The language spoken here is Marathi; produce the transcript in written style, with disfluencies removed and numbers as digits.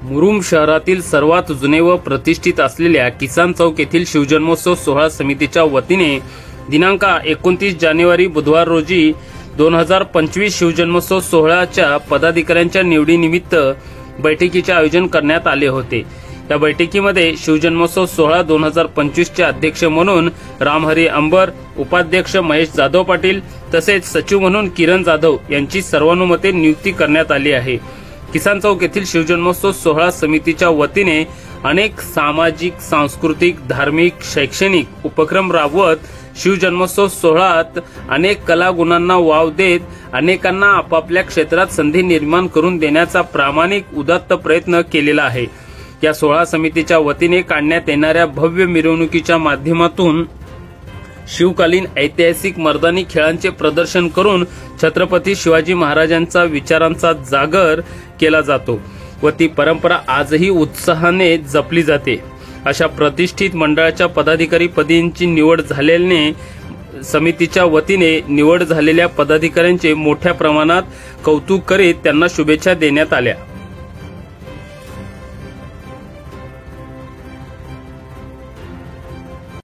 मुरुम शहरातील सर्वात जुने व प्रतिष्ठित असलेल्या किसान चौक येथील शिवजन्मोत्सव सोहळा समितीच्या वतीने दिनांक 29 जानेवारी बुधवार रोजी 2025 शिवजन्मोत्सव सोहळ्याच्या पदाधिकाऱ्यांच्या निवडीनिमित्त बैठकीचे आयोजन करण्यात आले होते। या बैठकीमध्ये शिवजन्मोत्सव सोहळा 2025 चे अध्यक्ष म्हणून रामहरी अंबर, उपाध्यक्ष महेश जाधव पाटील तसेच सचिव म्हणून किरण जाधव यांची सर्वानुमते नियुक्ती करण्यात आली आहे। किसान चौक येथील शिवजन्मोत्सव सोहळा समितीच्या वतीने अनेक सामाजिक, सांस्कृतिक, धार्मिक, शैक्षणिक उपक्रम राबवत शिवजन्मोत्सव सोहळ्यात अनेक कलागुणांना वाव देत अनेकांना आपापल्या क्षेत्रात संधी निर्माण करून देण्याचा प्रामाणिक उदात्त प्रयत्न केलेला आहे। या सोहळा समितीच्या वतीने काढण्यात येणाऱ्या भव्य मिरवणुकीच्या माध्यमातून शिवकालीन ऐतिहासिक मर्दानी खेळांचे प्रदर्शन करून छत्रपती शिवाजी महाराजांचा विचारांचा जागर केला जातो व ती परंपरा आजही उत्साहाने जपली जाते। अशा प्रतिष्ठित मंडळाच्या पदाधिकारी पदांची निवड झाल्याने समितीच्या वतीने निवड झालेल्या पदाधिकाऱ्यांचे मोठ्या प्रमाणात कौतुक करीत त्यांना शुभेच्छा देण्यात आल्या।